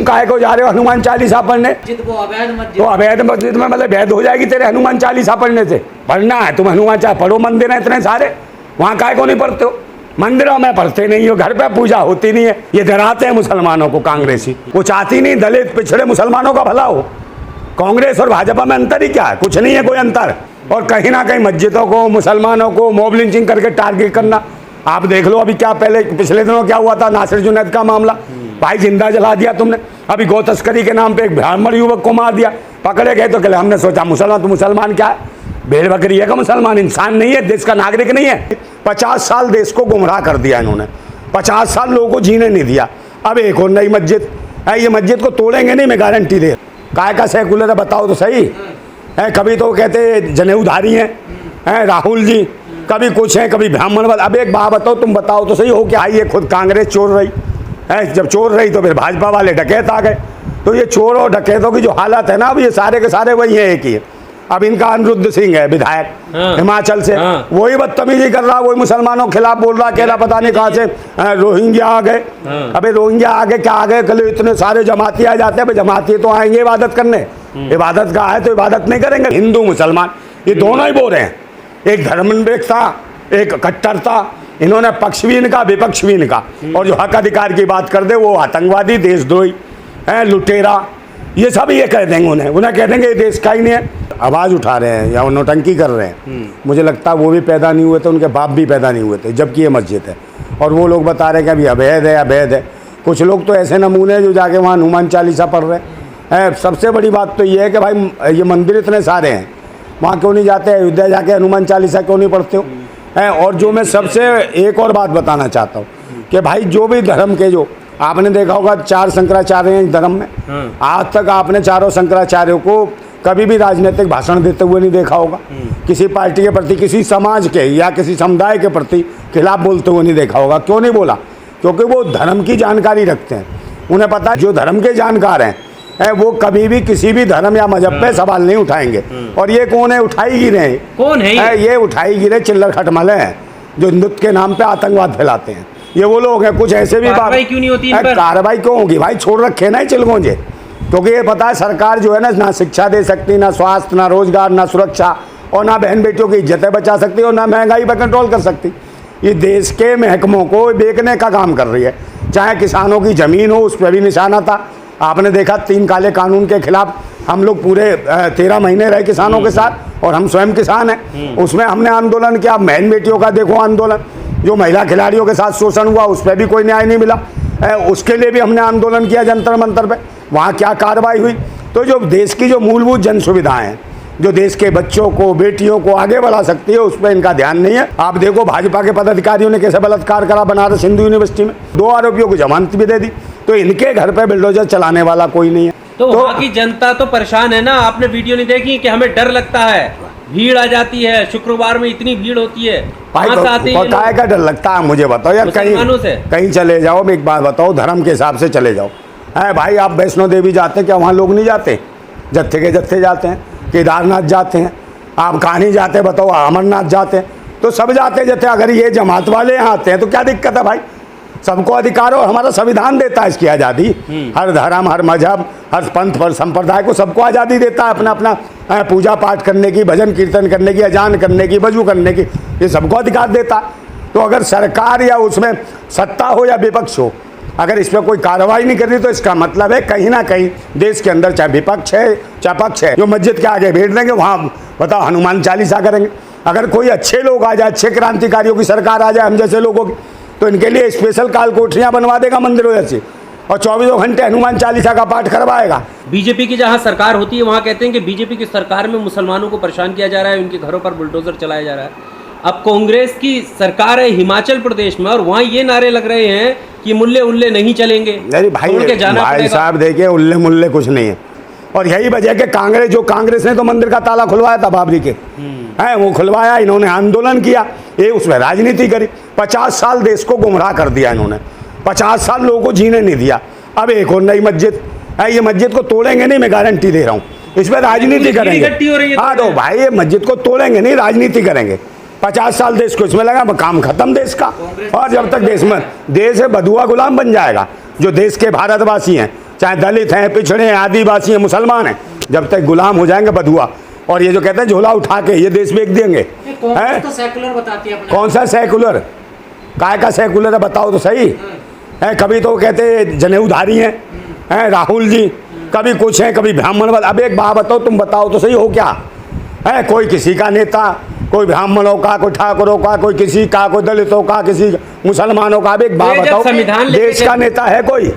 तुम काहे को जा रहे हो हनुमान चालीसा पढ़ने? तो अवैध मस्जिद में मतलब वैध हो जाएगी तेरे हनुमान चालीसा पढ़ने से? पढ़ना है तुम हनुमान चालीसा पढ़ो, मंदिर है इतने सारे, वहाँ काहे को नहीं पढ़ते हो? मंदिरों में पढ़ते नहीं हो, घर पे पूजा होती नहीं है। ये डराते हैं मुसलमानों को कांग्रेसी, वो चाहती नहीं दलित पिछड़े मुसलमानों का भला हो। कांग्रेस और भाजपा में अंतर ही क्या है? कुछ नहीं है कोई अंतर। और कहीं ना कहीं मस्जिदों को, मुसलमानों को मॉब लिंचिंग करके टारगेट करना। आप देख लो अभी क्या पहले पिछले दिनों क्या हुआ था, नासिर जुनैद का मामला, भाई जिंदा जला दिया तुमने। अभी गौ तस्करी के नाम पे एक ब्राह्मण युवक को मार दिया, पकड़े गए तो कहले हमने सोचा मुसलमान, तो मुसलमान क्या है? भेड़ बकरी है का मुसलमान? इंसान नहीं है, देश का नागरिक नहीं है। 50 साल देश को गुमराह कर दिया इन्होंने, 50 साल लोगों को जीने नहीं दिया। अब एक और नई मस्जिद है, ये मस्जिद को तोड़ेंगे नहीं, मैं गारंटी दे। काय का सेकुलर है बताओ तो सही है? कभी तो कहते जनेऊधारी हैं राहुल जी, कभी कुछ है, कभी ब्राह्मण। अब एक बात बताओ, तुम बताओ तो सही, हो क्या ये खुद कांग्रेस चोर रही है? जब चोर रही तो फिर भाजपा वाले डकैत आ गए। तो ये चोर और डकैतों की जो हालत है ना, अब ये सारे के सारे वही है, एक ही है। अब इनका अनिरुद्ध सिंह है विधायक हिमाचल से, वही बदतमीजी कर रहा, वही मुसलमानों के खिलाफ बोल रहा, कह रहा पता नहीं कहाँ से रोहिंग्या आ गए। अबे रोहिंग्या आ गए क्या आ गए? कल इतने सारे जमाती आ जाते हैं, जमाती तो आएंगे इबादत करने, इबादत का है तो इबादत नहीं करेंगे। हिंदू मुसलमान ये दोनों ही बोल रहे हैं, एक धर्मनिरपेक्षता, एक कट्टरता। इन्होंने पक्ष भी इनका, विपक्ष भी इनका। और जो हक अधिकार की बात कर दे वो आतंकवादी, देशद्रोही है, लुटेरा, ये सब ये कह देंगे उन्हें कह देंगे ये देश का ही नहीं है। आवाज़ उठा रहे हैं या नौटंकी कर रहे हैं। मुझे लगता है वो भी पैदा नहीं हुए थे, उनके बाप भी पैदा नहीं हुए थे जबकि ये मस्जिद है। और वो लोग बता रहे हैं कि अभी अवैध है, अवैध है। कुछ लोग तो ऐसे नमूने जो जाके वहाँ हनुमान चालीसा पढ़ रहे हैं। सबसे बड़ी बात तो ये है कि भाई ये मंदिर इतने सारे हैं, वहाँ क्यों नहीं जाते? अयोध्या जाके हनुमान चालीसा क्यों नहीं पढ़ते हो? और जो मैं सबसे एक और बात बताना चाहता हूँ कि भाई जो भी धर्म के, जो आपने देखा होगा 4 शंकराचार्य हैं इस धर्म में, आज तक आपने चारों शंकराचार्यों को कभी भी राजनीतिक भाषण देते हुए नहीं देखा होगा। किसी पार्टी के प्रति, किसी समाज के या किसी समुदाय के प्रति खिलाफ बोलते हुए नहीं देखा होगा। क्यों नहीं बोला? क्योंकि वो धर्म की जानकारी रखते हैं। उन्हें पता है जो धर्म के जानकार हैं वो कभी भी किसी भी धर्म या मजहब पे सवाल नहीं उठाएंगे। और ये कौन है? उठाई गिरे। कौन है ये? उठाई गिरे चिल्लर खटमले हैं जो हिंदुत्व के नाम पे आतंकवाद फैलाते हैं। ये वो लोग हैं। कुछ ऐसे भी कार्रवाई क्यों नहीं होती? कार्रवाई क्यों होगी भाई? छोड़ रखे ना चिलगोंजे, क्योंकि ये पता है सरकार जो है ना शिक्षा दे सकती, ना स्वास्थ्य, ना रोजगार, ना सुरक्षा, और ना बहन बेटियों की इज्जतें बचा सकती, और ना महंगाई पर कंट्रोल कर सकती। ये देश के महकमों को बेचने का काम कर रही है। चाहे किसानों की ज़मीन हो, उस पर भी निशाना था। आपने देखा 3 काले कानून के खिलाफ हम लोग पूरे 13 महीने रहे किसानों के साथ, और हम स्वयं किसान हैं। उसमें हमने आंदोलन किया। बहन बेटियों का देखो आंदोलन, जो महिला खिलाड़ियों के साथ शोषण हुआ उस पर भी कोई न्याय नहीं मिला, उसके लिए भी हमने आंदोलन किया जंतर मंतर पे। वहाँ क्या कार्रवाई हुई? तो जो देश की जो मूलभूत जन सुविधाएं हैं, जो देश के बच्चों को, बेटियों को आगे बढ़ा सकती है, उस पर इनका ध्यान नहीं है। आप देखो भाजपा के पदाधिकारियों ने कैसे बलात्कार करा बनारस हिंदू यूनिवर्सिटी में, 2 आरोपियों को जमानत भी दे दी। तो इनके घर पे बुलडोजर चलाने वाला कोई नहीं है। तो वहाँ की जनता तो परेशान है ना। आपने वीडियो नहीं देखी कि हमें डर लगता है, भीड़ आ जाती है, शुक्रवार में इतनी भीड़ होती है, काय का डर लगता है? मुझे बताओ यार, कहीं चले जाओ, एक बात बताओ, धर्म के हिसाब से चले जाओ। है भाई, आप वैष्णो देवी जाते हैं क्या? वहाँ लोग नहीं जाते? जत्थे के जत्थे जाते हैं, केदारनाथ जाते हैं, आप कहाँ नहीं जाते बताओ? अमरनाथ जाते हैं, तो सब जाते जत्थे। अगर ये जमात वाले यहाँ आते हैं तो क्या दिक्कत है भाई? सबको अधिकार, और हमारा संविधान देता है इसकी आज़ादी। हर धर्म, हर मजहब, हर पंथ, हर संप्रदाय को सबको आज़ादी देता है अपना अपना पूजा पाठ करने की, भजन कीर्तन करने की, अजान करने की, वजू करने की, ये सबको अधिकार देता है। तो अगर सरकार या उसमें सत्ता हो या विपक्ष हो, अगर इस पर कोई कार्रवाई नहीं कर रही, तो इसका मतलब है कहीं ना कहीं देश के अंदर चाहे विपक्ष है चाहे पक्ष है, जो मस्जिद के आगे भेज देंगे वहाँ बताओ हनुमान चालीसा करेंगे। अगर कोई अच्छे लोग आ जाए, अच्छे क्रांतिकारियों की सरकार आ जाए, हम जैसे लोगों की, तो इनके लिए स्पेशल काल कोठरियाँ बनवा देगा मंदिरों जैसे, और 24 घंटे हनुमान चालीसा का पाठ करवाएगा। बीजेपी की जहाँ सरकार होती है वहाँ कहते हैं कि बीजेपी की सरकार में मुसलमानों को परेशान किया जा रहा है, उनके घरों पर बुलडोजर चलाया जा रहा है। अब कांग्रेस की सरकार है हिमाचल प्रदेश में, और वहाँ ये नारे लग रहे हैं कि मुल्ले उल्ले नहीं चलेंगे। अरे भाई साहब देखिए, उल्ले मुल्ले कुछ नहीं है। और यही वजह कि कांग्रेस ने तो मंदिर का ताला खुलवाया था बाबरी के, है वो खुलवाया, इन्होंने आंदोलन किया, ये उसमें राजनीति करी। 50 साल देश को गुमराह कर दिया इन्होंने, 50 साल लोगों को जीने नहीं दिया। अब एक और नई मस्जिद है, ये मस्जिद को तोड़ेंगे नहीं, मैं गारंटी दे रहा हूँ। इसमें राजनीति करेंगे। हाँ तो भाई ये मस्जिद को तोड़ेंगे नहीं, राजनीति करेंगे। 50 साल देश को इसमें लगा, काम खत्म देश का। और जब तक देश है बधुआ गुलाम बन जाएगा, जो देश के भारतवासी हैं, चाहे दलित हैं, पिछड़े हैं, आदिवासी हैं, मुसलमान हैं, जब तक गुलाम हो जाएंगे बधुआ। और ये जो कहते हैं झोला उठा के ये देश बेच देंगे, हैं? तो सेकुलर बताती है अपने। कौन सा सेकुलर, काय का सेकुलर है बताओ तो सही है। कभी तो कहते जनेऊधारी हैं राहुल जी, कभी कुछ है, कभी ब्राह्मण। अब एक बात बताओ, तुम बताओ तो सही, हो क्या है? कोई किसी का नेता, कोई ब्राह्मणों का, कोई ठाकुरों का, कोई किसी का, कोई दलितों का, किसी मुसलमानों का। अब एक बात बताओ, देश का नेता है कोई?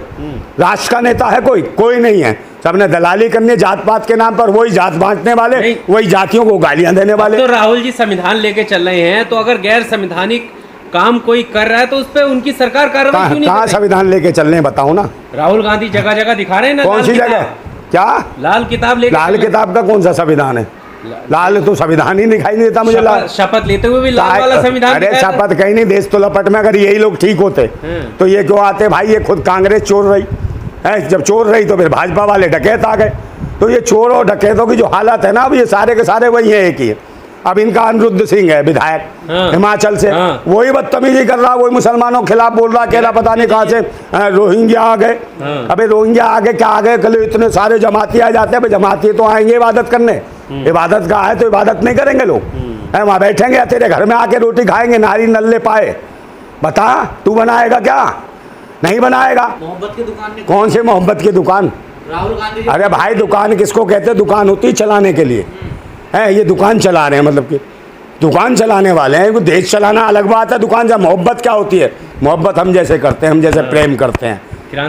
राष्ट्र का नेता है कोई? कोई नहीं है। सबने दलाली करनी जात पात के नाम पर, वही जात बांटने वाले, वही जातियों को गालियां देने वाले। तो राहुल जी संविधान लेके चल रहे हैं, तो अगर गैर संवैधानिक काम कोई कर रहा है तो उस पर उनकी सरकार कार्रवाई क्यों नहीं? कहाँ संविधान लेके चल रहे हैं बताओ ना। राहुल गांधी जगह जगह दिखा रहे हैं ना। कौन सी जगह? क्या लाल किताब लेके? लाल किताब का कौन सा संविधान है? लाल तो संविधान ही दिखाई नहीं देता मुझे। शपथ लेते हुए भी लाल वाला संविधान। अरे शपथ कहीं नहीं, देश तो लपट में। अगर यही लोग ठीक होते तो ये क्यों आते भाई? ये खुद कांग्रेस चोर रही है, जब चोर रही तो फिर भाजपा वाले डकैत आ गए। तो ये चोर और डकैतों की जो हालत है ना, अब ये सारे के सारे वही है, एक ही है। अब इनका अनिरुद्ध सिंह है विधायक हिमाचल से, वही बदतमीजी कर रहा, वही मुसलमानों के खिलाफ बोल रहा। कहला पता नहीं कहाँ से रोहिंग्या आ गए। अबे रोहिंग्या आ गए क्या आ गए? कल इतने सारे जमाती आ जाते हैं, जमाती तो आएंगे इबादत करने। इबादत का है तो इबादत नहीं करेंगे लोग, वहाँ बैठेंगे, तेरे घर में आके रोटी खाएंगे, नारी नल्ले पाए। बता तू बनाएगा क्या? नहीं बनाएगा। मोहब्बत की दुकान में कौन से मोहब्बत की दुकान? राहुल गांधी। अरे भाई दुकान किसको कहते हैं? दुकान होती है चलाने के लिए, है ये दुकान चला रहे हैं, मतलब कि दुकान चलाने वाले हैं। देश चलाना अलग बात है, दुकान जब। मोहब्बत क्या होती है? मोहब्बत हम जैसे करते हैं, हम जैसे प्रेम करते हैं,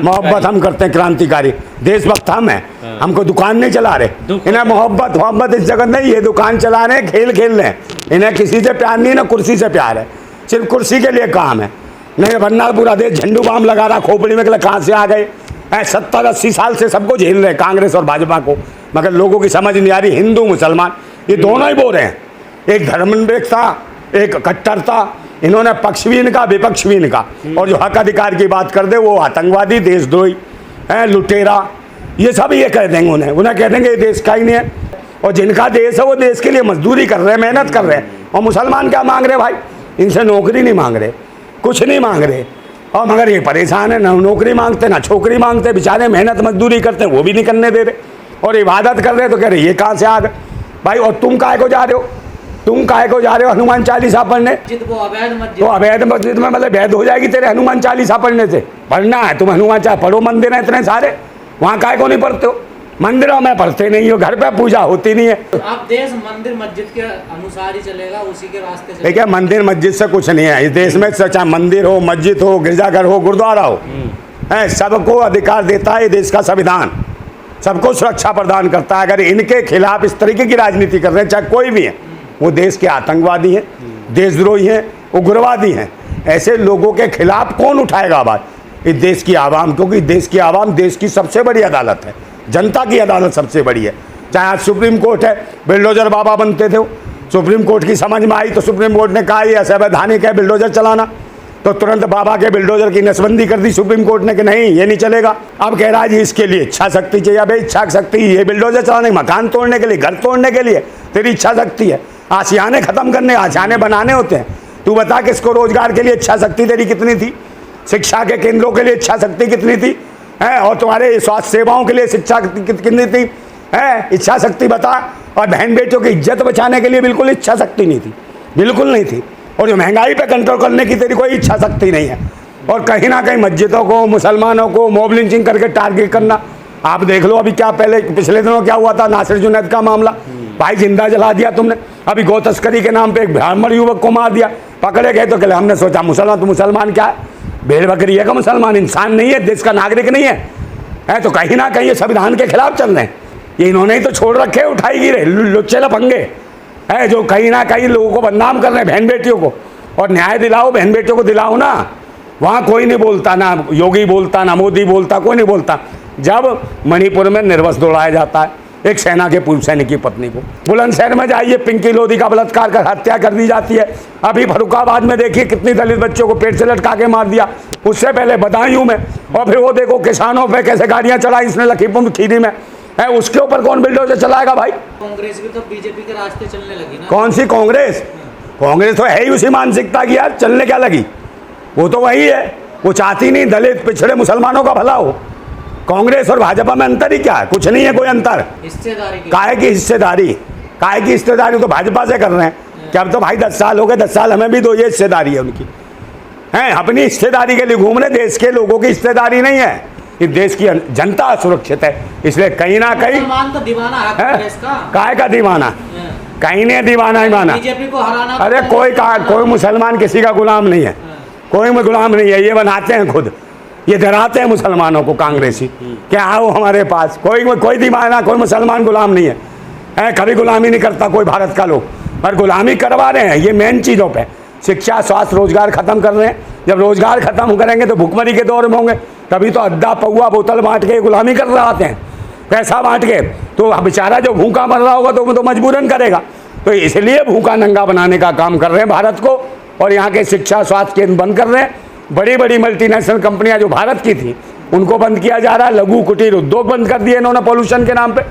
मोहब्बत हम करते हैं, क्रांतिकारी देशभक्त हम हैं। हमको दुकान नहीं चला रहे, इन्हें मोहब्बत इस जगह नहीं, ये दुकान चला रहे हैं, खेल खेल रहे हैं। इन्हें किसी से प्यार नहीं, ना कुर्सी से प्यार है, सिर्फ कुर्सी के लिए काम है। नहीं वरना पूरा देश झंडू बाम लगा रहा खोपड़ी में, कहाँ से आ गए? 70-80 साल से सबको झेल रहे कांग्रेस और भाजपा को, मगर लोगों की समझ नहीं आ रही। हिंदू मुसलमान ये दोनों ही बोल रहे हैं, एक धर्मनिरपेक्षता, एक कट्टरता। इन्होंने पक्ष भी इनका, विपक्ष भी इनका। और जो हक अधिकार की बात कर दे वो आतंकवादी, देशद्रोही है, लुटेरा, ये सब ये कह देंगे। उन्हें कह देंगे ये देश का ही नहीं है। और जिनका देश है वो देश के लिए मजदूरी कर रहे हैं, मेहनत कर रहे हैं। और मुसलमान क्या मांग रहे भाई? इनसे नौकरी नहीं मांग रहे, कुछ नहीं मांग रहे। और मगर ये परेशान है, ना नौकरी मांगते ना छोकरी मांगते, बेचारे मेहनत मजदूरी करते हैं वो भी नहीं करने दे रहे। और इबादत कर रहे तो कह रहे ये कहाँ से आ गए भाई? और तुम काहे को जा रहे हो? तुम काहे को जा रहे हो हनुमान चालीसा पढ़ने? तो अवैध मस्जिद में मतलब वैध हो जाएगी तेरे हनुमान चालीसा पढ़ने से? पढ़ना है तुम हनुमान चालीसा पढ़ो, मंदिर है इतने सारे, वहाँ काहे को नहीं पढ़ते हो? मंदिरों में पढ़ते नहीं हो, घर पे पूजा होती नहीं है। आप देश मंदिर मस्जिद के अनुसार ही चलेगा, उसी के रास्ते से। ठीक है, मंदिर मस्जिद से कुछ नहीं है इस देश में, चाहे मंदिर हो, मस्जिद हो, गिरजाघर हो, गुरुद्वारा हो, है सबको अधिकार देता है ये देश का संविधान, सबको सुरक्षा प्रदान करता है। अगर इनके खिलाफ इस तरीके की राजनीति कर रहे हैं, चाहे कोई भी है, वो देश के आतंकवादी हैं, देशद्रोही हैं, उग्रवादी हैं, ऐसे लोगों के खिलाफ कौन उठाएगा आवाज़? इस देश की आवाम, क्योंकि देश की आवाम देश की सबसे बड़ी अदालत है, जनता की अदालत सबसे बड़ी है। चाहे आज सुप्रीम कोर्ट है, बिल्डोजर बाबा बनते थे वो, सुप्रीम कोर्ट की समझ में आई तो सुप्रीम कोर्ट ने कहा ये असंवैधानिक है बिल्डोजर चलाना, तो तुरंत बाबा के बिल्डोजर की नसबंदी कर दी सुप्रीम कोर्ट ने कि नहीं ये नहीं चलेगा। अब कह रहा है जी इसके लिए इच्छा शक्ति चाहिए। अब इच्छा शक्ति ये बिल्डोजर चलाने, मकान तोड़ने के लिए, घर तोड़ने के लिए तेरी इच्छा शक्ति है? आशियाने खत्म करने, आशियाने बनाने होते हैं। तू बता किसको रोजगार के लिए इच्छा शक्ति तेरी कितनी थी? शिक्षा के केंद्रों के लिए इच्छा शक्ति कितनी थी? है और तुम्हारे स्वास्थ्य सेवाओं के लिए शिक्षा कितनी थी? है इच्छा शक्ति बता। और बहन बेटियों की इज्जत बचाने के लिए बिल्कुल इच्छा शक्ति नहीं थी, बिल्कुल नहीं थी। और जो महंगाई पे कंट्रोल करने की तेरी कोई इच्छा शक्ति नहीं है। और कहीं ना कहीं मस्जिदों को, मुसलमानों को मॉब लिंचिंग करके टारगेट करना। आप देख लो अभी क्या पहले पिछले दिनों क्या हुआ था, नासिर जुनैद का मामला, भाई जिंदा जला दिया तुमने। अभी गौ तस्करी के नाम पे एक ब्राह्मण युवक को मार दिया, पकड़े गए तो कहले हमने सोचा मुसलमान, तो मुसलमान क्या है? भेड़ बकरी है का मुसलमान? इंसान नहीं है, देश का नागरिक नहीं है तो कहीं ना कहीं ये संविधान के खिलाफ चल रहे हैं। ये इन्होंने ही तो छोड़ रखे, उठाई गिरे लुच्चे लफंगे है जो कहीं ना कहीं लोगों को बदनाम कर रहे हैं, बहन बेटियों को। और न्याय दिलाओ, बहन बेटियों को दिलाओ ना। वहाँ कोई नहीं बोलता, ना योगी बोलता, ना मोदी बोलता, कोई नहीं बोलता। जब मणिपुर में निर्वस्त्र दौड़ाया जाता है एक सेना के पूर्व सैनिक की पत्नी को, बुलंदशहर में जाइए पिंकी लोधी का बलात्कार कर हत्या कर दी जाती है। अभी फरुखाबाद में देखिए कितनी दलित बच्चों को पेट से लटका के मार दिया। उससे पहले बदायूं में, और फिर वो देखो किसानों पे कैसे गाड़ियां चलाई इसने लखीमपुर खीरी में है। उसके ऊपर कौन बिल्डोजर चलाएगा भाई? कांग्रेस भी तो बीजेपी के रास्ते चलने लगी ना। कौन सी कांग्रेस? कांग्रेस तो है ही उसी मानसिकता की यार, चलने क्या लगी? वो तो वही है, वो चाहती नहीं दलित पिछड़े मुसलमानों का भला हो। कांग्रेस और भाजपा में अंतर ही क्या है? कुछ नहीं है कोई अंतर। हिस्सेदारी की काहे की हिस्सेदारी? काहे की हिस्सेदारी तो भाजपा से कर रहे हैं कि अब तो भाई 10 साल हो गए, 10 साल हमें भी दो, ये हिस्सेदारी है उनकी। हैं अपनी हिस्सेदारी के लिए घूम रहे, देश के लोगों की हिस्सेदारी नहीं है। इस देश की जनता असुरक्षित है, इसलिए कहीं ना कहीं मुसलमान तो दीवाना है कांग्रेस का। काहे का दीवाना? कहीं ने दीवाना ही माना। बीजेपी को हराना। अरे कोई मुसलमान किसी का गुलाम नहीं है, कोई गुलाम नहीं है। ये बनाते हैं खुद, ये डराते हैं मुसलमानों को कांग्रेसी कि आओ हमारे पास। कोई दीवाना, कोई मुसलमान गुलाम नहीं है। कभी गुलामी नहीं करता कोई भारत का लोग, पर गुलामी करवा रहे हैं ये मेन चीज़ों पे। शिक्षा, स्वास्थ्य, रोजगार खत्म कर रहे हैं। जब रोजगार खत्म करेंगे तो भुखमरी के दौर में होंगे, तभी तो अद्दा पौआ बोतल बांट के गुलामी कर रहे आते हैं, पैसा बांट के। तो बेचारा जो भूखा मर रहा होगा तो वो तो मजबूरन करेगा। तो इसलिए भूखा नंगा बनाने का काम कर रहे हैं भारत को, और यहाँ के शिक्षा स्वास्थ्य केंद्र बंद कर रहे हैं। बड़ी बड़ी मल्टीनेशनल कंपनियां जो भारत की थी उनको बंद किया जा रहा है। लघु कुटीर उद्योग बंद कर दिए इन्होंने पॉल्यूशन के नाम पे।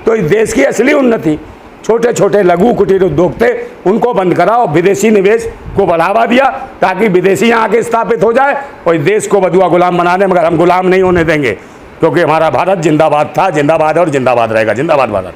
तो इस देश की असली उन्नति छोटे छोटे लघु कुटीर उद्योग थे, उनको बंद करा और विदेशी निवेश को बढ़ावा दिया ताकि विदेशी यहाँ आके स्थापित हो जाए और इस देश को बदुआ गुलाम बना दे। मगर हम गुलाम नहीं होने देंगे, क्योंकि हमारा भारत जिंदाबाद था, जिंदाबाद और जिंदाबाद रहेगा। जिंदाबाद भारत।